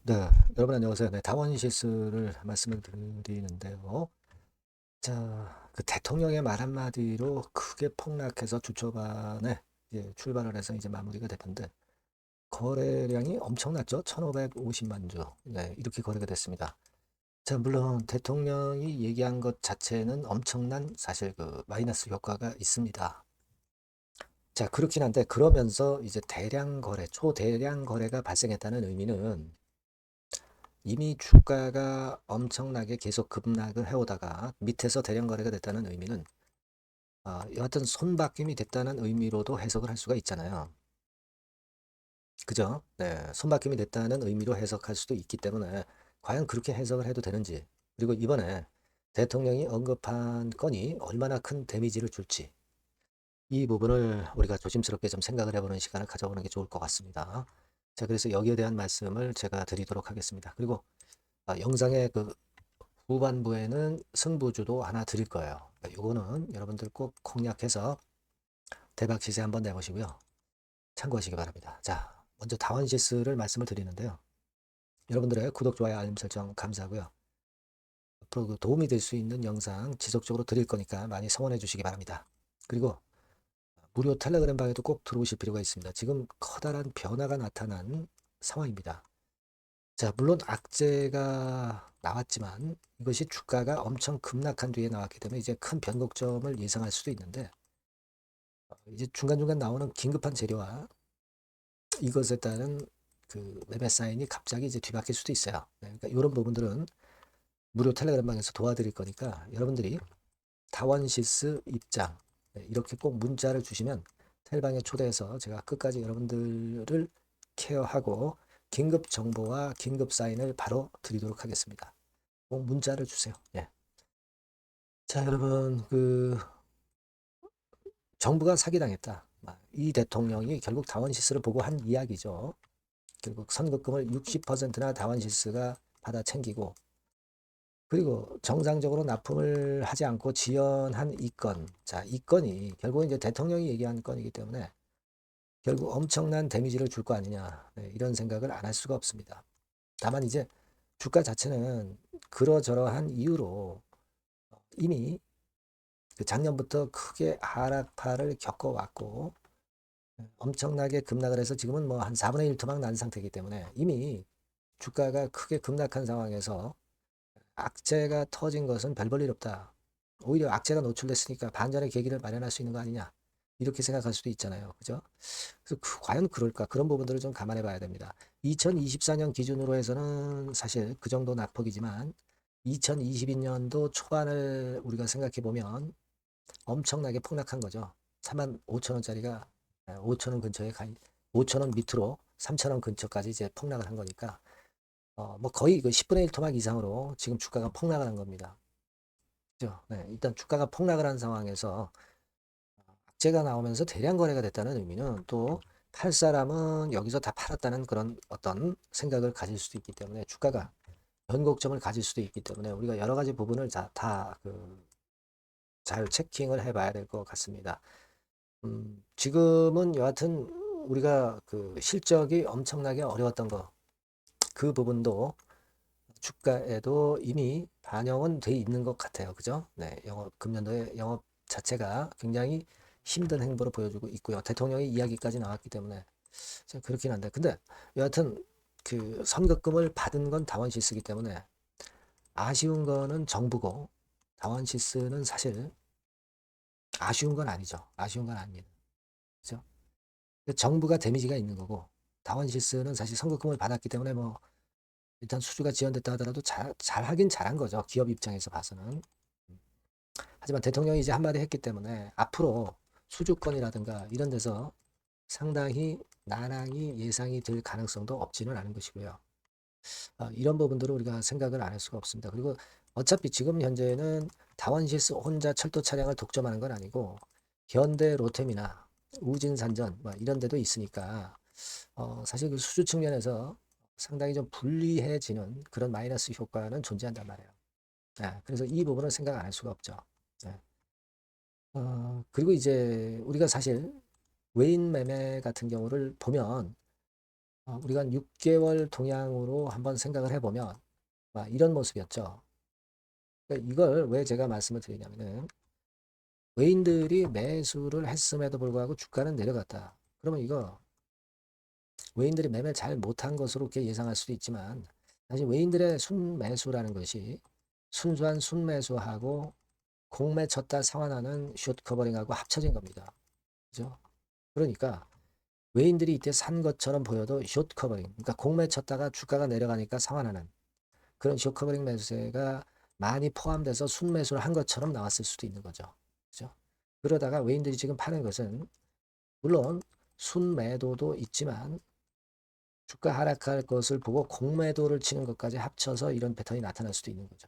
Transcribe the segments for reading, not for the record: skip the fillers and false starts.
네, 여러분 안녕하세요. 네, 다원시스를 말씀을 드리는데요. 자, 그 대통령의 말 한마디로 크게 폭락해서 주 초반에 이제 출발을 해서 이제 마무리가 됐는데 거래량이 엄청났죠. 1,550만 주. 네, 이렇게 거래가 됐습니다. 자, 물론 대통령이 얘기한 것 자체는 엄청난 사실 그 마이너스 효과가 있습니다. 자, 그렇긴 한데 그러면서 이제 대량 거래, 초대량 거래가 발생했다는 의미는 이미 주가가 엄청나게 계속 급락을 해오다가 밑에서 대량 거래가 됐다는 의미는 여하튼 손바뀜이 됐다는 의미로도 해석을 할 수가 있잖아요. 그죠? 네, 손바뀜이 됐다는 의미로 해석할 수도 있기 때문에 과연 그렇게 해석을 해도 되는지, 그리고 이번에 대통령이 언급한 건이 얼마나 큰 데미지를 줄지, 이 부분을 우리가 조심스럽게 좀 생각을 해보는 시간을 가져보는 게 좋을 것 같습니다. 자, 그래서 여기에 대한 말씀을 제가 드리도록 하겠습니다. 그리고 영상의 그 후반부에는 승부주도 하나 드릴 거예요. 요거는 여러분들 꼭 공략해서 대박 시세 한번 내보시고요. 참고하시기 바랍니다. 자, 먼저 다원시스를 말씀을 드리는데요. 여러분들의 구독, 좋아요, 알림 설정 감사하고요. 앞으로 그 도움이 될 수 있는 영상 지속적으로 드릴 거니까 많이 성원해 주시기 바랍니다. 그리고 무료 텔레그램 방에도 꼭 들어오실 필요가 있습니다. 지금 커다란 변화가 나타난 상황입니다. 자, 물론 악재가 나왔지만 이것이 주가가 엄청 급락한 뒤에 나왔기 때문에 이제 큰 변곡점을 예상할 수도 있는데 이제 중간중간 나오는 긴급한 재료와 이것에 따른 그 매매 사인이 갑자기 이제 뒤바뀔 수도 있어요. 네, 그러니까 이런 부분들은 무료 텔레그램방에서 도와드릴 거니까 여러분들이 다원시스 입장 이렇게 꼭 문자를 주시면 텔방에 초대해서 제가 끝까지 여러분들을 케어하고 긴급 정보와 긴급 사인을 바로 드리도록 하겠습니다. 꼭 문자를 주세요. 예. 자, 여러분, 그 정부가 사기당했다. 이 대통령이 결국 다원시스를 보고 한 이야기죠. 결국 선급금을 60%나 다원시스가 받아 챙기고, 그리고 정상적으로 납품을 하지 않고 지연한 이 건. 자, 이 건이 결국 이제 대통령이 얘기한 건이기 때문에 결국 엄청난 데미지를 줄 거 아니냐. 네, 이런 생각을 안 할 수가 없습니다. 다만 이제 주가 자체는 그러저러한 이유로 이미 그 작년부터 크게 하락파를 겪어왔고 엄청나게 급락을 해서 지금은 뭐 한 4분의 1 토막 난 상태이기 때문에 이미 주가가 크게 급락한 상황에서 악재가 터진 것은 별 볼 일 없다. 오히려 악재가 노출됐으니까 반전의 계기를 마련할 수 있는 거 아니냐. 이렇게 생각할 수도 있잖아요. 그죠? 그래서 과연 그럴까? 그런 부분들을 좀 감안해 봐야 됩니다. 2024년 기준으로 해서는 사실 그 정도 낙폭이지만 2022년도 초반을 우리가 생각해 보면 엄청나게 폭락한 거죠. 4만 5천 원짜리가 5천 원 근처에 5천 원 밑으로 3천 원 근처까지 이제 폭락을 한 거니까 뭐 거의 그 10분의 1 토막 이상으로 지금 주가가 폭락을 한 겁니다. 그죠? 네, 일단 주가가 폭락을 한 상황에서 악재가 나오면서 대량 거래가 됐다는 의미는 또 팔 사람은 여기서 다 팔았다는 그런 어떤 생각을 가질 수도 있기 때문에 주가가 변곡점을 가질 수도 있기 때문에 우리가 여러 가지 부분을 잘 체킹을 해봐야 될 것 같습니다. 지금은 여하튼 우리가 그 실적이 엄청나게 어려웠던 거, 그 부분도 주가에도 이미 반영은 돼 있는 것 같아요. 그죠? 네, 금년도에 영업 자체가 굉장히 힘든 행보를 보여주고 있고요. 대통령의 이야기까지 나왔기 때문에 그렇긴 한데, 근데 여하튼 그 선급금을 받은 건 다원시스기 때문에 아쉬운 거는 정부고 다원시스는 사실 아쉬운 건 아니죠. 아쉬운 건 아닙니다. 그죠? 정부가 데미지가 있는 거고 다원시스는 사실 선급금을 받았기 때문에 뭐 일단 수주가 지연됐다 하더라도 잘하긴 잘한 거죠. 기업 입장에서 봐서는. 하지만 대통령이 이제 한마디 했기 때문에 앞으로 수주권이라든가 이런 데서 상당히 난항이 예상이 될 가능성도 없지는 않은 것이고요. 이런 부분들을 우리가 생각을 안 할 수가 없습니다. 그리고 어차피 지금 현재는 다원시스 혼자 철도 차량을 독점하는 건 아니고 현대 로템이나 우진산전 뭐 이런 데도 있으니까 사실 그 수주 측면에서 상당히 좀 불리해지는 그런 마이너스 효과는 존재한단 말이에요. 그래서 이 부분은 생각 안 할 수가 없죠. 네. 그리고 이제 우리가 사실 외인 매매 같은 경우를 보면 우리가 한 6개월 동향으로 한번 생각을 해보면 이런 모습이었죠. 그러니까 이걸 왜 제가 말씀을 드리냐면은 외인들이 매수를 했음에도 불구하고 주가는 내려갔다. 그러면 이거 외인들이 매매 잘 못한 것으로 이렇게 예상할 수도 있지만 사실 외인들의 순매수라는 것이 순수한 순매수하고 공매 쳤다 상환하는 숏 커버링하고 합쳐진 겁니다. 그죠? 그러니까 외인들이 이때 산 것처럼 보여도 숏 커버링, 그러니까 공매 쳤다가 주가가 내려가니까 상환하는 그런 숏 커버링 매수세가 많이 포함돼서 순매수를 한 것처럼 나왔을 수도 있는 거죠. 그죠? 그러다가 외인들이 지금 파는 것은 물론 순매도도 있지만 주가 하락할 것을 보고 공매도를 치는 것까지 합쳐서 이런 패턴이 나타날 수도 있는 거죠.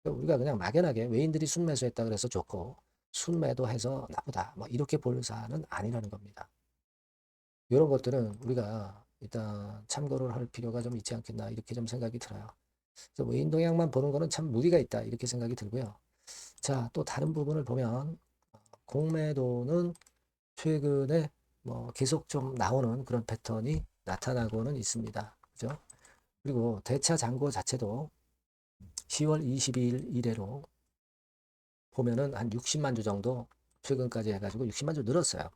그러니까 우리가 그냥 막연하게 외인들이 순매수했다 그래서 좋고 순매도해서 나쁘다 뭐 이렇게 볼 사안은 아니라는 겁니다. 이런 것들은 우리가 일단 참고를 할 필요가 좀 있지 않겠나 이렇게 좀 생각이 들어요. 그래서 외인 동향만 보는 거는 참 무리가 있다 이렇게 생각이 들고요. 자, 또 다른 부분을 보면 공매도는 최근에 계속 좀 나오는 그런 패턴이 나타나고는 있습니다. 그죠? 그리고 대차 잔고 자체도 10월 22일 이래로 보면은 한 60만 주 정도 최근까지 해가지고 60만 주 늘었어요.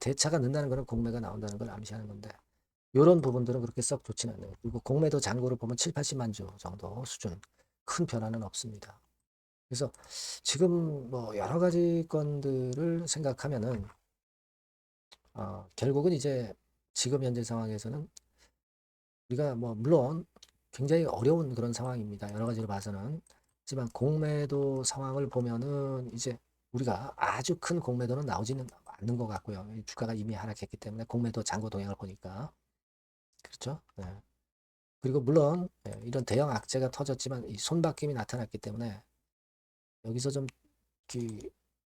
대차가 는다는 것은 공매가 나온다는 걸 암시하는 건데 이런 부분들은 그렇게 썩 좋지는 않아요. 그리고 공매도 잔고를 보면 7, 80만 주 정도 수준 큰 변화는 없습니다. 그래서 지금 여러 가지 건들을 생각하면은 결국은 이제 지금 현재 상황에서는 우리가 물론 굉장히 어려운 그런 상황입니다. 여러 가지로 봐서는. 하지만 공매도 상황을 보면은 이제 우리가 아주 큰 공매도는 나오지는 않는 것 같고요. 주가가 이미 하락했기 때문에 공매도 잔고 동향을 보니까. 그렇죠? 네. 그리고 물론 이런 대형 악재가 터졌지만 이 손바뀜이 나타났기 때문에 여기서 좀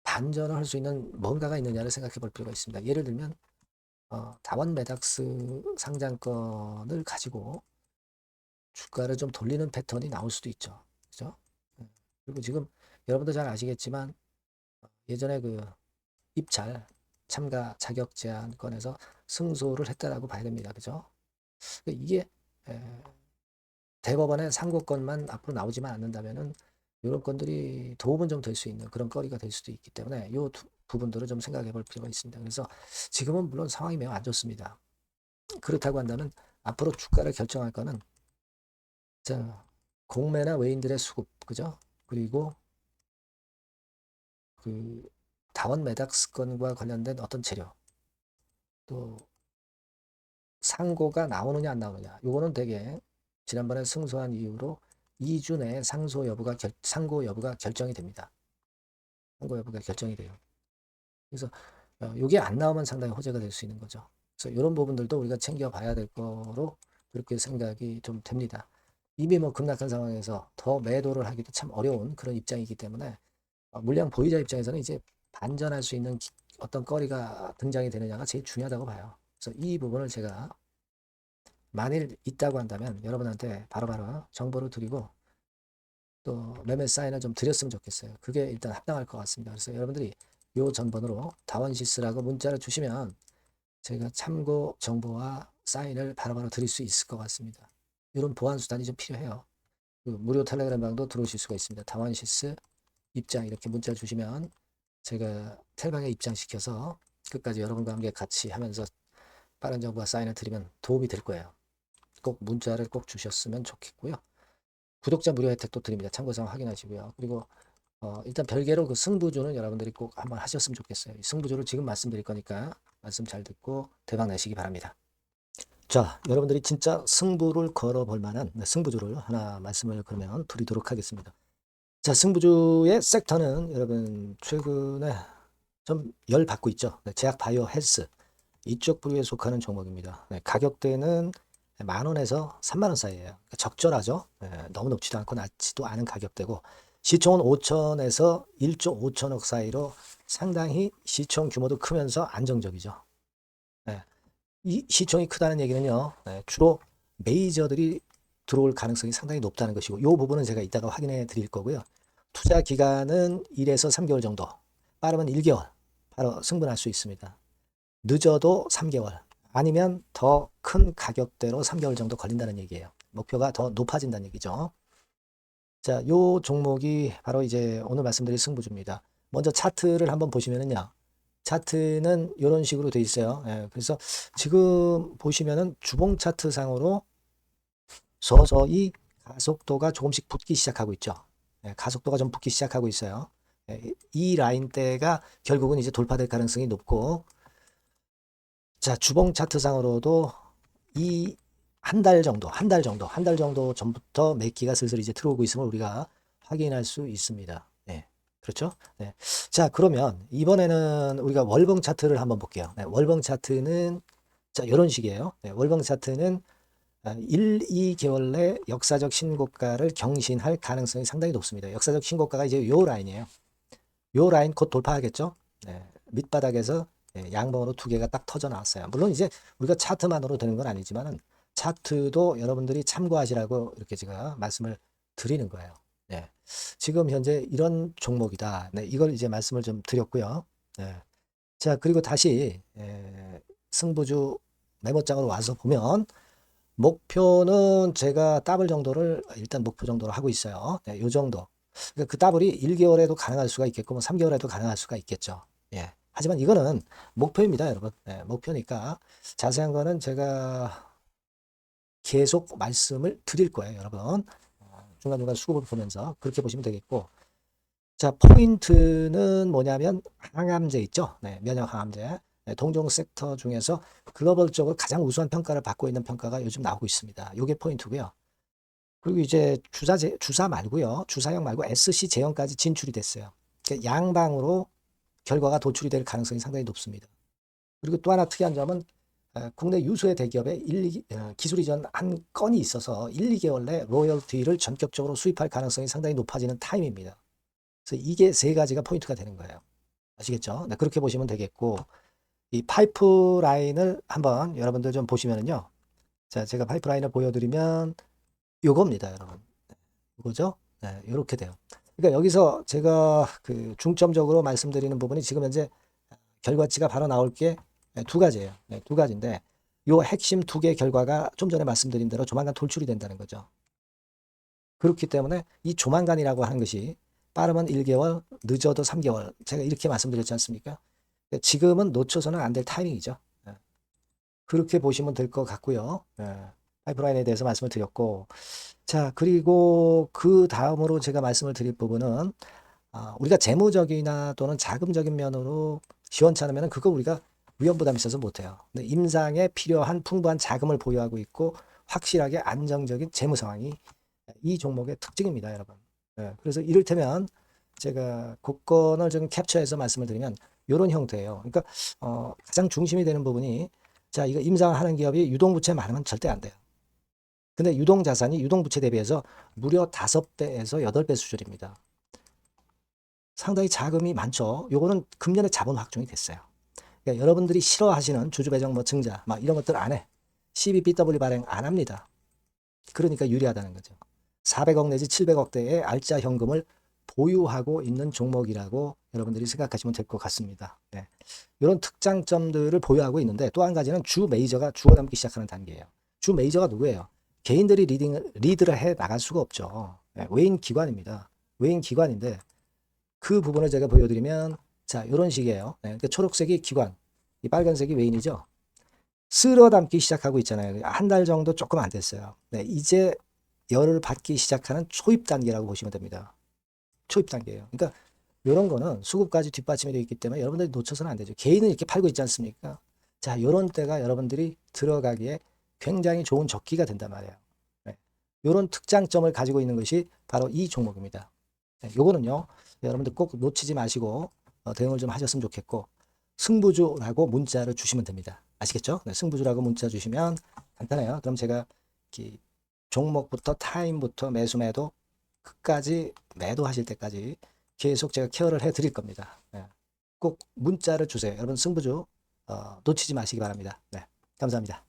반전을 할 수 있는 뭔가가 있느냐를 생각해 볼 필요가 있습니다. 예를 들면 다원 메닥스 상장권을 가지고 주가를 좀 돌리는 패턴이 나올 수도 있죠. 그죠? 그리고 지금 여러분도 잘 아시겠지만 예전에 그 입찰 참가 자격 제한 건에서 승소를 했다라고 봐야 됩니다. 그죠? 이게 대법원의 상고건만 앞으로 나오지만 않는다면은 이런 건들이 도움은 좀 될 수 있는 그런 거리가 될 수도 있기 때문에 이 부분들을 좀 생각해 볼 필요가 있습니다. 그래서 지금은 물론 상황이 매우 안 좋습니다. 그렇다고 한다면 앞으로 주가를 결정할 거는 자, 공매나 외인들의 수급, 그죠? 그리고 그 다원 매각건과 관련된 어떤 재료, 또 상고가 나오느냐 안 나오느냐, 요거는 되게 지난번에 승소한 이후로 2주 내에 상고 여부가 결정이 됩니다. 상고 여부가 결정이 돼요. 그래서 요게 안 나오면 상당히 호재가 될 수 있는 거죠. 그래서 이런 부분들도 우리가 챙겨봐야 될 거로 그렇게 생각이 좀 됩니다. 이미 급락한 상황에서 더 매도를 하기도 참 어려운 그런 입장이기 때문에 물량 보유자 입장에서는 이제 반전할 수 있는 어떤 거리가 등장이 되느냐가 제일 중요하다고 봐요. 그래서 이 부분을 제가 만일 있다고 한다면 여러분한테 바로바로 정보를 드리고 또 매매 사인을 좀 드렸으면 좋겠어요. 그게 일단 합당할 것 같습니다. 그래서 여러분들이 요 전번으로 다원시스라고 문자를 주시면 제가 참고 정보와 사인을 바로바로 드릴 수 있을 것 같습니다. 이런 보안 수단이 좀 필요해요. 그 무료 텔레그램 방도 들어오실 수가 있습니다. 다원시스 입장 이렇게 문자 주시면 제가 텔방에 입장시켜서 끝까지 여러분과 함께 같이 하면서 빠른 정보와 사인을 드리면 도움이 될 거예요. 꼭 문자를 꼭 주셨으면 좋겠고요. 구독자 무료 혜택도 드립니다. 참고사항 확인하시고요. 그리고 일단 별개로 그 승부조는 여러분들이 꼭 한번 하셨으면 좋겠어요. 승부조를 지금 말씀드릴 거니까 말씀 잘 듣고 대박 내시기 바랍니다. 자, 여러분들이 진짜 승부를 걸어볼 만한 승부조를 하나 말씀을 그러면 드리도록 하겠습니다. 자, 승부조의 섹터는 여러분 최근에 좀 열 받고 있죠. 제약 바이오 헬스 이쪽 부류에 속하는 종목입니다. 가격대는 10,000원에서 30,000원 사이에요. 그러니까 적절하죠. 너무 높지도 않고 낮지도 않은 가격대고 시총은 5천에서 1조 5천억 사이로 상당히 시총 규모도 크면서 안정적이죠. 이 시총이 크다는 얘기는요. 주로 메이저들이 들어올 가능성이 상당히 높다는 것이고 이 부분은 제가 이따가 확인해 드릴 거고요. 투자 기간은 1에서 3개월 정도, 빠르면 1개월 바로 승분할 수 있습니다. 늦어도 3개월, 아니면 더 큰 가격대로 3개월 정도 걸린다는 얘기예요. 목표가 더 높아진다는 얘기죠. 자, 요 종목이 바로 이제 오늘 말씀드릴 승부주입니다. 먼저 차트를 한번 보시면은요. 차트는 이런 식으로 돼 있어요. 예, 그래서 지금 보시면은 주봉 차트 상으로 서서히 가속도가 조금씩 붙기 시작하고 있죠. 예, 가속도가 좀 붙기 시작하고 있어요. 예, 이 라인대가 결국은 이제 돌파될 가능성이 높고, 자, 주봉 차트 상으로도 이 한 달 정도 전부터 매기가 슬슬 이제 들어오고 있음을 우리가 확인할 수 있습니다. 네, 그렇죠? 네. 자, 그러면 이번에는 우리가 월봉 차트를 한번 볼게요. 네, 월봉 차트는 자, 이런 식이에요. 네, 월봉 차트는 1, 2개월 내 역사적 신고가를 경신할 가능성이 상당히 높습니다. 역사적 신고가가 이제 요 라인이에요. 요 라인 곧 돌파하겠죠? 네, 밑바닥에서 양봉으로 두 개가 딱 터져 나왔어요. 물론 이제 우리가 차트만으로 되는 건 아니지만은 차트도 여러분들이 참고하시라고 이렇게 제가 말씀을 드리는 거예요. 네. 지금 현재 이런 종목이다. 네, 이걸 이제 말씀을 좀 드렸고요. 네. 자, 그리고 다시 승부주 메모장으로 와서 보면 목표는 제가 더블 정도를 일단 목표 정도로 하고 있어요. 네, 요 정도. 그러니까 그 더블이 1개월에도 가능할 수가 있겠고 뭐 3개월에도 가능할 수가 있겠죠. 예. 하지만 이거는 목표입니다, 여러분. 네, 목표니까 자세한 거는 제가 계속 말씀을 드릴 거예요, 여러분. 중간중간 수급을 보면서 그렇게 보시면 되겠고. 자, 포인트는 뭐냐면 항암제 있죠. 네, 면역 항암제. 네, 동종 섹터 중에서 글로벌적으로 가장 우수한 평가를 받고 있는 평가가 요즘 나오고 있습니다. 요게 포인트고요. 그리고 이제 주사 말고요. 주사형 말고 SC 제형까지 진출이 됐어요. 그러니까 양방으로 결과가 도출이 될 가능성이 상당히 높습니다. 그리고 또 하나 특이한 점은 국내 유수의 대기업에 기술 이전 한 건이 있어서 1, 2개월 내 로열티를 전격적으로 수입할 가능성이 상당히 높아지는 타임입니다. 그래서 이게 세 가지가 포인트가 되는 거예요. 아시겠죠? 네, 그렇게 보시면 되겠고, 이 파이프라인을 한번 여러분들 좀 보시면은요. 자, 제가 파이프라인을 보여드리면 요겁니다, 여러분. 이거죠? 네, 이렇게 돼요. 그러니까 여기서 제가 그 중점적으로 말씀드리는 부분이 지금 현재 결과치가 바로 나올 게 두 가지예요. 네, 두 가지인데 요 핵심 두 개 결과가 좀 전에 말씀드린 대로 조만간 돌출이 된다는 거죠. 그렇기 때문에 이 조만간이라고 하는 것이 빠르면 1개월, 늦어도 3개월. 제가 이렇게 말씀드렸지 않습니까? 지금은 놓쳐서는 안 될 타이밍이죠. 네. 그렇게 보시면 될 것 같고요. 네. 파이프라인에 대해서 말씀을 드렸고, 자, 그리고 그 다음으로 제가 말씀을 드릴 부분은 우리가 재무적이나 또는 자금적인 면으로 시원치 않으면 그거 우리가 위험부담이 있어서 못해요. 근데 임상에 필요한 풍부한 자금을 보유하고 있고 확실하게 안정적인 재무 상황이 이 종목의 특징입니다, 여러분. 네, 그래서 이를테면 제가 국건을 좀 캡처해서 말씀을 드리면 이런 형태예요. 그러니까 가장 중심이 되는 부분이 자, 이거 임상하는 기업이 유동부채 많으면 절대 안 돼요. 근데 유동자산이 유동부채 대비해서 무려 5배에서 8배 수준입니다. 상당히 자금이 많죠. 요거는 금년에 자본 확정이 됐어요. 그러니까 여러분들이 싫어하시는 주주배정 뭐 증자 막 이런 것들 안 해. CBBW 발행 안 합니다. 그러니까 유리하다는 거죠. 400억 내지 700억대의 알짜 현금을 보유하고 있는 종목이라고 여러분들이 생각하시면 될 것 같습니다. 네. 이런 특장점들을 보유하고 있는데 또 한 가지는 주 메이저가 죽어남기 시작하는 단계예요. 주 메이저가 누구예요? 개인들이 리드를 해 나갈 수가 없죠. 네. 외인 기관입니다. 외인 기관인데 그 부분을 제가 보여드리면 자 이런 식이에요. 네. 그러니까 초록색이 기관, 이 빨간색이 외인이죠. 쓸어 담기 시작하고 있잖아요. 한 달 정도 조금 안 됐어요. 네. 이제 열을 받기 시작하는 초입 단계라고 보시면 됩니다. 초입 단계예요. 그러니까 이런 거는 수급까지 뒷받침이 되어 있기 때문에 여러분들이 놓쳐서는 안 되죠. 개인은 이렇게 팔고 있지 않습니까? 자, 이런 때가 여러분들이 들어가기에 굉장히 좋은 적기가 된단 말이에요. 네. 이런 특장점을 가지고 있는 것이 바로 이 종목입니다. 네, 요거는요, 여러분들 꼭 놓치지 마시고 대응을 좀 하셨으면 좋겠고, 승부주라고 문자를 주시면 됩니다. 아시겠죠? 네, 승부주라고 문자 주시면 간단해요. 그럼 제가 종목부터 타임부터 매수 매도 끝까지 매도하실 때까지 계속 제가 케어를 해 드릴 겁니다. 네. 꼭 문자를 주세요. 여러분 승부주 놓치지 마시기 바랍니다. 네. 감사합니다.